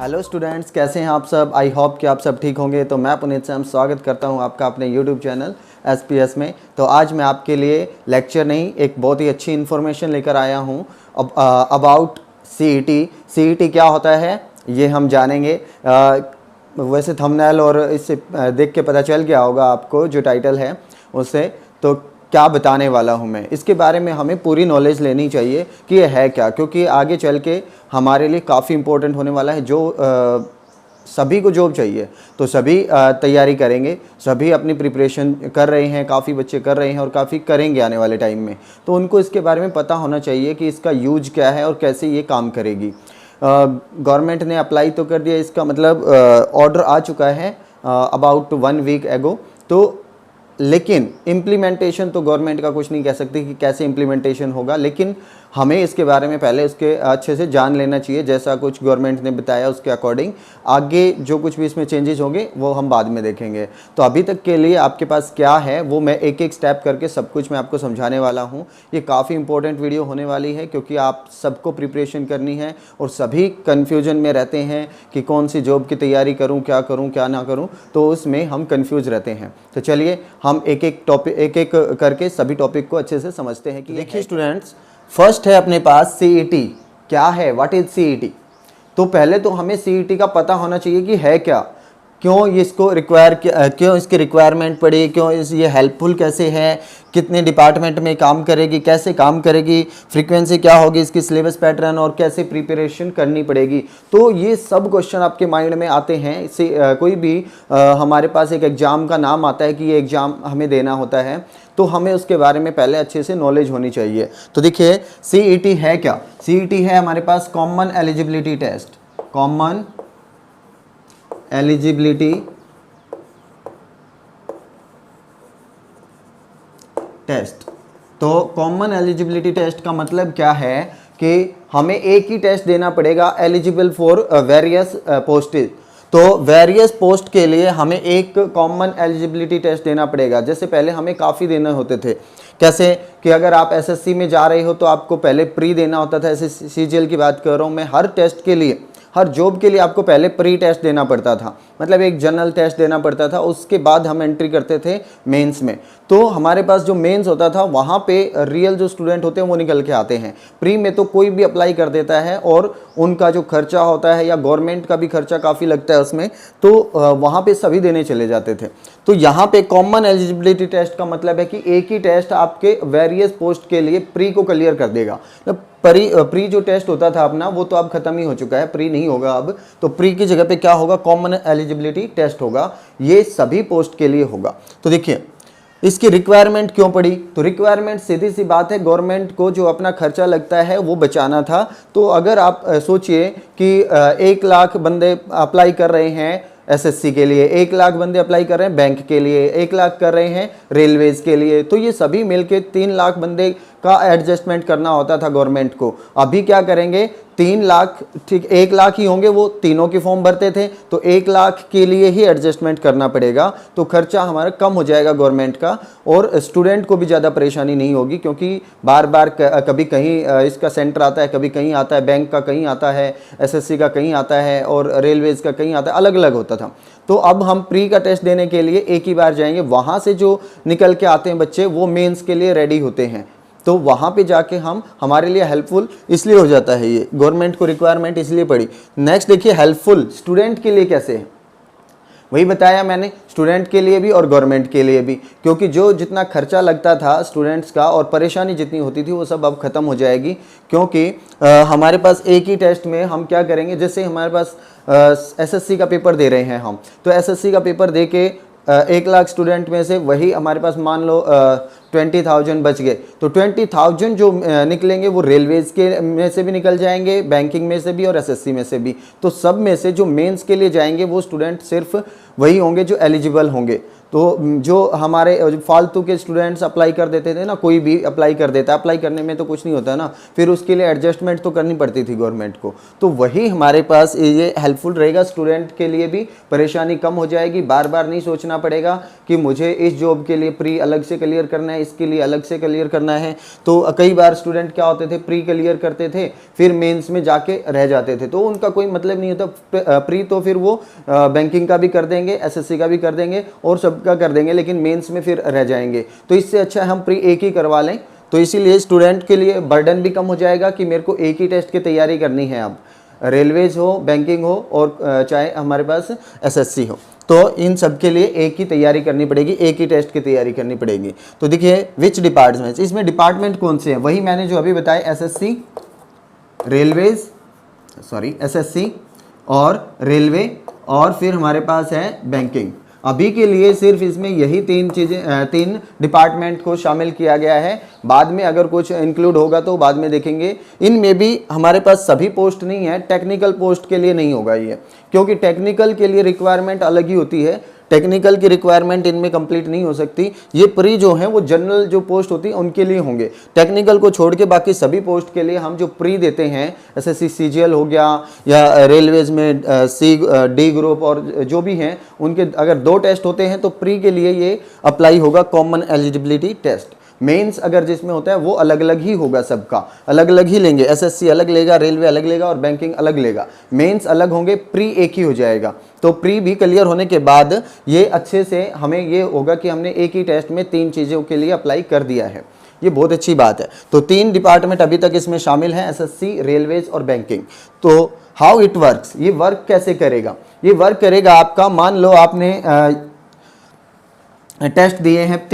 Hello students, कैसे हैं आप सब। आई होप कि आप सब ठीक होंगे। तो मैं पुनीत सैम स्वागत करता हूं आपका अपने यूट्यूब चैनल SPS में। तो आज मैं आपके लिए लेक्चर नहीं, एक बहुत ही अच्छी इन्फॉर्मेशन लेकर आया हूं अबाउट CET क्या होता है ये हम जानेंगे। वैसे थंबनेल और इससे देख के पता चल गया होगा आपको जो टाइटल है उससे। तो क्या बताने वाला हूँ मैं, इसके बारे में हमें पूरी नॉलेज लेनी चाहिए कि ये है क्या, क्योंकि आगे चल के हमारे लिए काफ़ी इम्पोर्टेंट होने वाला है। जो सभी को जॉब चाहिए तो सभी तैयारी करेंगे, सभी अपनी प्रिपरेशन कर रहे हैं, काफ़ी बच्चे कर रहे हैं और काफ़ी करेंगे आने वाले टाइम में। तो उनको इसके बारे में पता होना चाहिए कि इसका यूज क्या है और कैसे ये काम करेगी। गवर्नमेंट ने अप्लाई तो कर दिया, इसका मतलब ऑर्डर आ चुका है अबाउट 1 वीक एगो। तो लेकिन इम्प्लीमेंटेशन तो गवर्नमेंट का कुछ नहीं कह सकती कि कैसे इम्प्लीमेंटेशन होगा, लेकिन हमें इसके बारे में पहले उसके अच्छे से जान लेना चाहिए। जैसा कुछ गवर्नमेंट ने बताया उसके अकॉर्डिंग आगे जो कुछ भी इसमें चेंजेस होंगे वो हम बाद में देखेंगे। तो अभी तक के लिए आपके पास क्या है वो मैं एक एक स्टेप करके सब कुछ मैं आपको समझाने वाला हूँ। ये काफ़ी इंपॉर्टेंट वीडियो होने वाली है क्योंकि आप सबको प्रिपरेशन करनी है और सभी कन्फ्यूजन में रहते हैं कि कौन सी जॉब की तैयारी करूँ क्या ना करूँ, तो उसमें हम कन्फ्यूज रहते हैं। तो चलिए हम एक एक करके सभी टॉपिक को अच्छे से समझते हैं कि देखिए स्टूडेंट्स, फर्स्ट है अपने पास CET। क्या है, व्हाट इज CET। तो पहले तो हमें CET का पता होना चाहिए कि है क्या, क्यों इसको क्यों इसकी रिक्वायरमेंट पड़ी, क्यों ये हेल्पफुल कैसे है, कितने डिपार्टमेंट में काम करेगी, कैसे काम करेगी, फ्रीक्वेंसी क्या होगी इसकी, सिलेबस पैटर्न और कैसे प्रिपरेशन करनी पड़ेगी। तो ये सब क्वेश्चन आपके माइंड में आते हैं। कोई भी हमारे पास एक एग्ज़ाम का नाम आता है कि ये एग्ज़ाम हमें देना होता है, तो हमें उसके बारे में पहले अच्छे से नॉलेज होनी चाहिए। तो देखिए CET है क्या। CET है हमारे पास common eligibility test. Common eligibility test. तो कॉमन एलिजिबिलिटी टेस्ट का मतलब क्या है कि हमें एक ही टेस्ट देना पड़ेगा एलिजिबल फॉर वेरियस पोस्टेज। तो वेरियस पोस्ट के लिए हमें एक कॉमन एलिजिबिलिटी टेस्ट देना पड़ेगा। जैसे पहले हमें काफ़ी देने होते थे, कैसे कि अगर आप SSC में जा रहे हो तो आपको पहले प्री देना होता था। CGL की बात कर रहा हूँ मैं। हर टेस्ट के लिए, हर जॉब के लिए आपको पहले प्री टेस्ट देना पड़ता था, मतलब एक जनरल टेस्ट देना पड़ता था। उसके बाद हम एंट्री करते थे मेंस में। तो हमारे पास जो मेंस होता था वहाँ पे रियल जो स्टूडेंट होते हैं वो निकल के आते हैं। प्री में तो कोई भी अप्लाई कर देता है और उनका जो खर्चा होता है या गवर्नमेंट का भी खर्चा काफ़ी लगता है उसमें, तो वहाँ पे सभी देने चले जाते थे। तो यहाँ पे कॉमन एलिजिबिलिटी टेस्ट का मतलब है कि एक ही टेस्ट आपके वेरियस पोस्ट के लिए प्री को क्लियर कर देगा। प्री जो टेस्ट होता था अपना वो तो अब खत्म ही हो चुका है, प्री नहीं होगा अब। तो प्री की जगह पे क्या होगा, कॉमन एलिजिबिलिटी टेस्ट होगा। ये सभी पोस्ट के लिए होगा। तो देखिए इसकी रिक्वायरमेंट क्यों पड़ी। तो रिक्वायरमेंट सीधी सी बात है, गवर्नमेंट को जो अपना खर्चा लगता है वो बचाना था। तो अगर आप सोचिए कि 1 लाख बंदे अप्लाई कर रहे हैं SSC के लिए, 1 लाख बंदे अप्लाई कर रहे हैं बैंक के लिए, 1 लाख कर रहे हैं रेलवेज के लिए, तो ये सभी मिलके 3 लाख बंदे का एडजस्टमेंट करना होता था गवर्नमेंट को। अभी क्या करेंगे, 3 लाख, ठीक 1 लाख ही होंगे, वो तीनों के फॉर्म भरते थे, तो 1 लाख के लिए ही एडजस्टमेंट करना पड़ेगा। तो खर्चा हमारा कम हो जाएगा गवर्नमेंट का और स्टूडेंट को भी ज़्यादा परेशानी नहीं होगी, क्योंकि बार बार कभी कहीं इसका सेंटर आता है, कभी कहीं आता है, बैंक का कहीं आता है, SSC का कहीं आता है और रेलवेज़ का कहीं आता है, अलग अलग होता था। तो अब हम प्री का टेस्ट देने के लिए एक ही बार जाएंगे। वहाँ से जो निकल के आते हैं बच्चे वो मेंस के लिए रेडी होते हैं। तो वहाँ पे जाके हमारे लिए हेल्पफुल इसलिए हो जाता है, ये गवर्नमेंट को रिक्वायरमेंट इसलिए पड़ी। नेक्स्ट देखिए हेल्पफुल स्टूडेंट के लिए कैसे है। वही बताया मैंने, स्टूडेंट के लिए भी और गवर्नमेंट के लिए भी, क्योंकि जो जितना खर्चा लगता था स्टूडेंट्स का और परेशानी जितनी होती थी वो सब अब ख़त्म हो जाएगी। क्योंकि हमारे पास एक ही टेस्ट में हम क्या करेंगे, जैसे हमारे पास SSC का पेपर दे रहे हैं हम, तो SSC का पेपर दे के 1 लाख स्टूडेंट में से वही हमारे पास मान लो 20,000 बच गए। तो 20,000 जो निकलेंगे वो रेलवेज के में से भी निकल जाएंगे, बैंकिंग में से भी और SSC में से भी। तो सब में से जो मेंस के लिए जाएंगे वो स्टूडेंट सिर्फ वही होंगे जो एलिजिबल होंगे। तो जो हमारे फालतू के स्टूडेंट्स अप्लाई कर देते थे ना, कोई भी अप्लाई कर देता, अप्लाई करने में तो कुछ नहीं होता ना, फिर उसके लिए एडजस्टमेंट तो करनी पड़ती थी गवर्नमेंट को। तो वही हमारे पास ये हेल्पफुल रहेगा, स्टूडेंट के लिए भी परेशानी कम हो जाएगी, बार बार नहीं सोचना पड़ेगा कि मुझे इस जॉब के लिए प्री अलग से क्लियर करना है, इसके लिए अलग से क्लियर करना है। तो कई बार स्टूडेंट क्या होते थे, प्री क्लियर करते थे, फिर मेंस में जाके रह जाते थे, तो उनका कोई मतलब नहीं होता। प्री तो फिर वो बैंकिंग का भी कर देंगे, एसएससी का भी कर देंगे और सबका कर देंगे, लेकिन मेंस में फिर रह जाएंगे। तो इससे अच्छा हम प्री एक ही करवा लें। तो इसीलिए स्टूडेंट के लिए बर्डन भी कम हो जाएगा कि मेरे को एक ही टेस्ट की तैयारी करनी है, अब रेलवेज हो, बैंकिंग हो और चाहे हमारे पास एसएससी हो, तो इन सब के लिए एक ही तैयारी करनी पड़ेगी, एक ही टेस्ट की तैयारी करनी पड़ेगी। तो देखिए विच डिपार्टमेंट्स, इसमें डिपार्टमेंट कौन से हैं, वही मैंने जो अभी बताया, एसएससी, रेलवेज, सॉरी एसएससी और रेलवे, और फिर हमारे पास है बैंकिंग। अभी के लिए सिर्फ इसमें यही तीन चीज़ें, तीन डिपार्टमेंट को शामिल किया गया है। बाद में अगर कुछ इंक्लूड होगा तो बाद में देखेंगे। इनमें भी हमारे पास सभी पोस्ट नहीं है, टेक्निकल पोस्ट के लिए नहीं होगा ये, क्योंकि टेक्निकल के लिए रिक्वायरमेंट अलग ही होती है, टेक्निकल की रिक्वायरमेंट इनमें कंप्लीट नहीं हो सकती। ये प्री जो है वो जनरल जो पोस्ट होती है उनके लिए होंगे, टेक्निकल को छोड़ के बाकी सभी पोस्ट के लिए हम जो प्री देते हैं, एसएससी सीजीएल हो गया या रेलवेज में सी डी ग्रुप और जो भी हैं, उनके अगर 2 टेस्ट होते हैं तो प्री के लिए ये अप्लाई होगा कॉमन एलिजिबिलिटी टेस्ट। मेंस अगर जिसमें होता है वो अलग अलग ही होगा, सबका अलग अलग ही लेंगे, एसएससी अलग लेगा, रेलवे अलग लेगा और बैंकिंग अलग लेगा, मेंस अलग होंगे, प्री एक ही हो जाएगा। तो प्री भी क्लियर होने के बाद ये अच्छे से हमें ये होगा कि हमने एक ही टेस्ट में 3 चीज़ों के लिए अप्लाई कर दिया है, ये बहुत अच्छी बात है। तो 3 डिपार्टमेंट अभी तक इसमें शामिल हैं, एसएससी, रेलवेज और बैंकिंग। तो हाउ इट वर्क्स, ये वर्क कैसे करेगा, ये वर्क करेगा आपका, मान लो आपने टेस्ट दिए हैं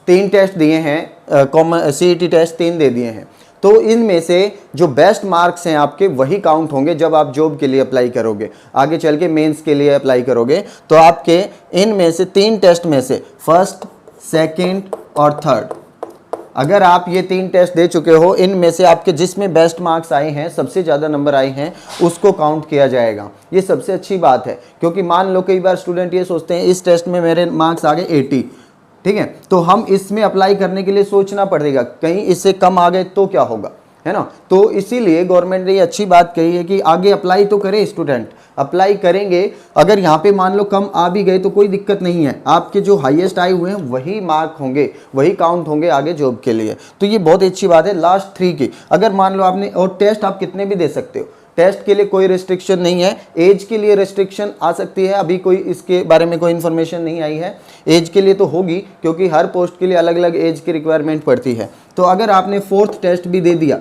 3 टेस्ट दिए हैं, कॉमन सीईटी टेस्ट 3 दे दिए हैं, तो इनमें से जो बेस्ट मार्क्स हैं आपके वही काउंट होंगे जब आप जॉब के लिए अप्लाई करोगे, आगे चल के मेंस के लिए अप्लाई करोगे। तो आपके इनमें से 3 टेस्ट में से फर्स्ट, सेकंड और थर्ड, अगर आप ये 3 टेस्ट दे चुके हो, इनमें से आपके जिसमें बेस्ट मार्क्स आए हैं, सबसे ज़्यादा नंबर आए हैं, उसको काउंट किया जाएगा। ये सबसे अच्छी बात है, क्योंकि मान लो कई बार स्टूडेंट ये सोचते हैं इस टेस्ट में मेरे मार्क्स आ गए 80, ठीक है, तो हम इसमें अप्लाई करने के लिए सोचना पड़ेगा, कहीं इससे कम आ गए तो क्या होगा, है ना। तो इसीलिए गवर्नमेंट ने ये अच्छी बात कही है कि आगे अप्लाई तो करें, स्टूडेंट अप्लाई करेंगे, अगर यहाँ पे मान लो कम आ भी गए तो कोई दिक्कत नहीं है, आपके जो हाईएस्ट आए हुए हैं वही मार्क होंगे, वही काउंट होंगे आगे जॉब के लिए। तो ये बहुत अच्छी बात है। लास्ट 3 की अगर मान लो आपने, और टेस्ट आप कितने भी दे सकते हो, टेस्ट के लिए कोई रिस्ट्रिक्शन नहीं है, एज के लिए रिस्ट्रिक्शन आ सकती है, अभी कोई इसके बारे में कोई इन्फॉर्मेशन नहीं आई है, एज के लिए तो होगी क्योंकि हर पोस्ट के लिए अलग अलग एज की रिक्वायरमेंट पड़ती है। तो अगर आपने 4th टेस्ट भी दे दिया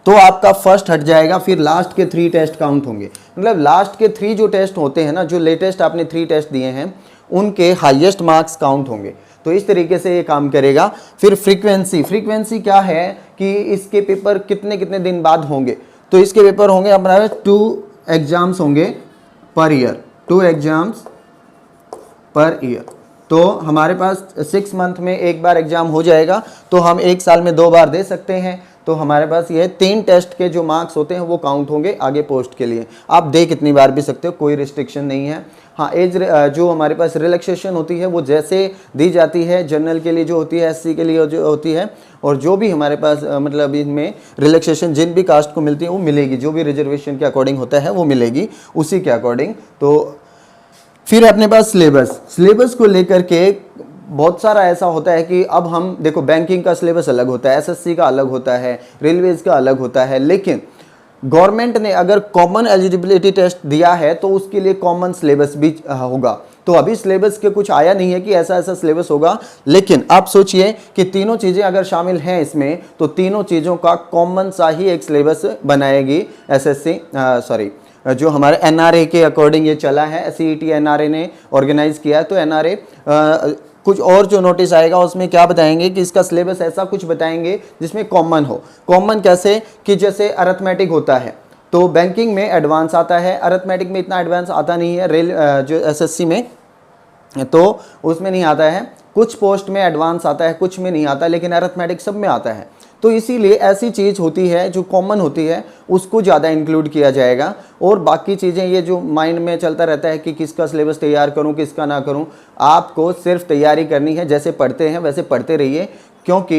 तो आपका फर्स्ट हट जाएगा, फिर लास्ट के 3 टेस्ट काउंट होंगे, मतलब लास्ट के 3 जो टेस्ट होते हैं ना, जो लेटेस्ट आपने 3 टेस्ट दिए हैं उनके हाईएस्ट मार्क्स काउंट होंगे। तो इस तरीके से ये काम करेगा। फिर फ्रीक्वेंसी क्या है कि इसके पेपर कितने कितने दिन बाद होंगे, तो इसके पेपर होंगे अपना 2 एग्जाम्स होंगे per year, 2 exams per year. तो हमारे पास 6 मंथ में एक बार एग्जाम हो जाएगा, तो हम 1 साल में 2 बार दे सकते हैं। तो हमारे पास ये 3 टेस्ट के जो मार्क्स होते हैं वो काउंट होंगे आगे पोस्ट के लिए, आप दे कितनी बार भी सकते हो, कोई रिस्ट्रिक्शन नहीं है। हाँ, एज जो हमारे पास रिलैक्सेशन होती है वो जैसे दी जाती है जनरल के लिए जो होती है, एससी के लिए जो होती है, और जो भी हमारे पास मतलब इनमें रिलैक्सेशन जिन भी कास्ट को मिलती है वो मिलेगी, जो भी रिजर्वेशन के अकॉर्डिंग होता है वो मिलेगी उसी के अकॉर्डिंग। तो फिर अपने पास सिलेबस को लेकर के बहुत सारा ऐसा होता है कि अब हम देखो, बैंकिंग का सिलेबस अलग होता है, एसएससी का अलग होता है, रेलवेज का अलग होता है, लेकिन गवर्नमेंट ने अगर कॉमन एलिजिबिलिटी टेस्ट दिया है तो उसके लिए कॉमन सिलेबस भी होगा। तो अभी सिलेबस के कुछ आया नहीं है कि ऐसा ऐसा सिलेबस होगा, लेकिन आप सोचिए कि तीनों चीज़ें अगर शामिल हैं इसमें, तो तीनों चीज़ों का कॉमन सा ही एक सिलेबस बनाएगी एसएससी, जो हमारे एनआरए के अकॉर्डिंग ये चला है, सीईटी एनआरए ने ऑर्गेनाइज किया है। तो एनआरए कुछ और जो नोटिस आएगा उसमें क्या बताएंगे कि इसका सिलेबस ऐसा कुछ बताएंगे जिसमें कॉमन हो। कॉमन कैसे कि जैसे अरिथमेटिक होता है तो बैंकिंग में एडवांस आता है, अरिथमेटिक में इतना एडवांस आता नहीं है, जो एसएससी में तो उसमें नहीं आता है, कुछ पोस्ट में एडवांस आता है, कुछ में नहीं आता, लेकिन अरिथमेटिक सब में आता है। तो इसीलिए ऐसी चीज़ होती है जो कॉमन होती है उसको ज़्यादा इंक्लूड किया जाएगा, और बाकी चीज़ें ये जो माइंड में चलता रहता है कि किसका सिलेबस तैयार करूं किसका ना करूं, आपको सिर्फ तैयारी करनी है, जैसे पढ़ते हैं वैसे पढ़ते रहिए। क्योंकि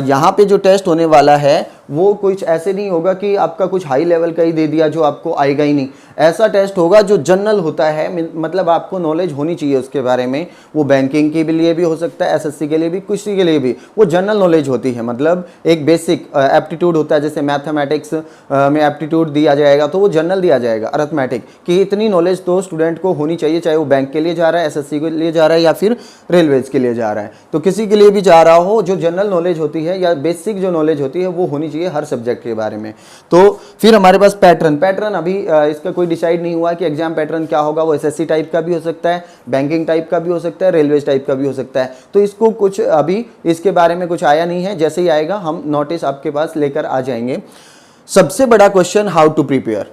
यहाँ पे जो टेस्ट होने वाला है वो कुछ ऐसे नहीं होगा कि आपका कुछ हाई लेवल का ही दे दिया जो आपको आएगा ही नहीं। ऐसा टेस्ट होगा जो जनरल होता है, मतलब आपको नॉलेज होनी चाहिए उसके बारे में। वो बैंकिंग के लिए भी हो सकता है, एसएससी के लिए भी, किसी के लिए भी। वो जनरल नॉलेज होती है, मतलब एक बेसिक एप्टीट्यूड होता है। जैसे मैथमेटिक्स में एप्टीट्यूड दिया जाएगा तो वो जनरल दिया जाएगा, अरिथमेटिक की इतनी नॉलेज तो स्टूडेंट को होनी चाहिए, चाहे वो बैंक के लिए जा रहा है, एसएससी के लिए जा रहा है, या फिर रेलवेज के लिए जा रहा है। तो किसी के लिए भी जा रहा हो, जो जनरल नॉलेज होती है या बेसिक जो नॉलेज होती है वो होनी चाहिए हर सब्जेक्ट के बारे में। तो फिर हमारे पास पैटर्न अभी इसका कोई डिसाइड नहीं हुआ कि एग्जाम पैटर्न क्या होगा। वो एसएससी टाइप का भी हो सकता है, बैंकिंग टाइप का भी हो सकता है, रेलवेज टाइप का भी हो सकता है। तो इसको कुछ अभी इसके बारे में कुछ आया नहीं है, जैसे ही आएगा हम नोटिस आपके पास लेकर आ जाएंगे। सबसे बड़ा क्वेश्चन, हाउ टू प्रिपेयर।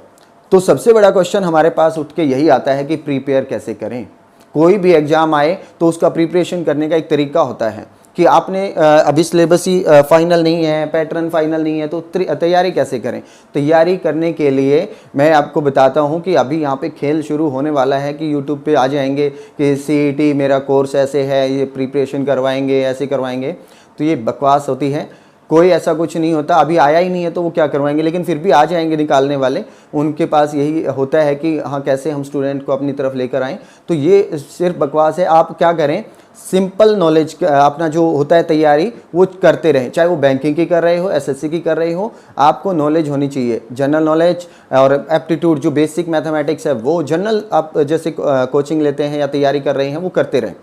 तो सबसे बड़ा क्वेश्चन हमारे पास उठ के यही आता है कि प्रिपेयर कैसे करें। कोई भी एग्जाम आए तो उसका प्रिपरेशन करने का एक तरीका होता है कि आपने अभी सिलेबस ही फाइनल नहीं है, पैटर्न फाइनल नहीं है, तो तैयारी कैसे करें। तैयारी करने के लिए मैं आपको बताता हूं कि अभी यहाँ पे खेल शुरू होने वाला है कि यूट्यूब पे आ जाएंगे कि सीईटी मेरा कोर्स ऐसे है, ये प्रिपरेशन करवाएंगे, ऐसे करवाएंगे। तो ये बकवास होती है, कोई ऐसा कुछ नहीं होता। अभी आया ही नहीं है तो वो क्या करवाएंगे, लेकिन फिर भी आ जाएंगे निकालने वाले। उनके पास यही होता है कि हाँ कैसे हम स्टूडेंट को अपनी तरफ लेकर आएँ। तो ये सिर्फ बकवास है। आप क्या करें, सिंपल नॉलेज अपना जो होता है तैयारी वो करते रहें, चाहे वो बैंकिंग की कर रहे हो, एसएससी की कर रहे हो। आपको नॉलेज होनी चाहिए, जनरल नॉलेज और एप्टीट्यूड जो बेसिक मैथमेटिक्स है वो जनरल आप जैसे कोचिंग लेते हैं या तैयारी कर रहे हैं वो करते रहें।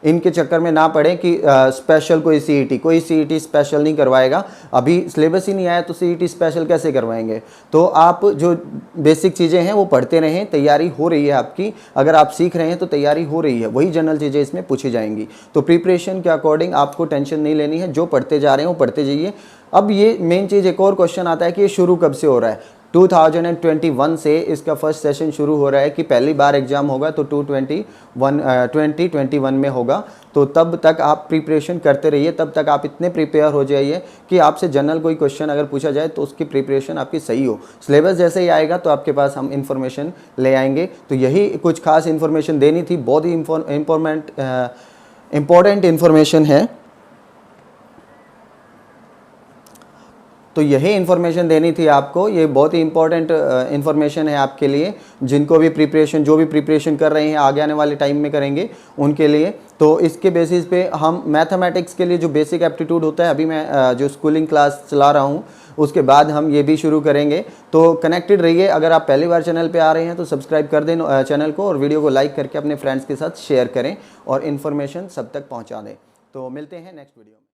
इनके चक्कर में ना पड़े कि स्पेशल कोई सीईटी स्पेशल नहीं करवाएगा। अभी सिलेबस ही नहीं आया तो सीईटी स्पेशल कैसे करवाएंगे। तो आप जो बेसिक चीज़ें हैं वो पढ़ते रहें, तैयारी हो रही है आपकी। अगर आप सीख रहे हैं तो तैयारी हो रही है, वही जनरल चीज़ें इसमें पूछी जाएंगी। तो प्रिपरेशन के अकॉर्डिंग आपको टेंशन नहीं लेनी है, जो पढ़ते जा रहे हैं वो पढ़ते जाइए। अब ये मेन चीज़, एक और क्वेश्चन आता है कि ये शुरू कब से हो रहा है। 2021 से इसका फर्स्ट सेशन शुरू हो रहा है कि पहली बार एग्जाम होगा तो 2021 में होगा। तो तब तक आप प्रिपरेशन करते रहिए, तब तक आप इतने प्रिपेयर हो जाइए कि आपसे जनरल कोई क्वेश्चन अगर पूछा जाए तो उसकी प्रिपरेशन आपकी सही हो। सिलेबस जैसे ही आएगा तो आपके पास हम इन्फॉर्मेशन ले आएंगे। तो यही कुछ खास इन्फॉर्मेशन देनी थी, बहुत ही इम्पोर्टेंट इन्फॉर्मेशन है। तो यही इन्फॉर्मेशन देनी थी आपको, ये बहुत ही इंपॉर्टेंट इन्फॉर्मेशन है आपके लिए, जिनको भी प्रिपरेशन, जो भी प्रिपरेशन कर रहे हैं आगे आने वाले टाइम में करेंगे उनके लिए। तो इसके बेसिस पे हम मैथमेटिक्स के लिए जो बेसिक एप्टीट्यूड होता है, अभी मैं जो स्कूलिंग क्लास चला रहा हूँ उसके बाद हम ये भी शुरू करेंगे। तो कनेक्टेड रहिए। अगर आप पहली बार चैनल पे आ रहे हैं तो सब्सक्राइब कर दें चैनल को, और वीडियो को लाइक करके अपने फ्रेंड्स के साथ शेयर करें और इन्फॉर्मेशन सब तक पहुँचा दें। तो मिलते हैं नेक्स्ट वीडियो।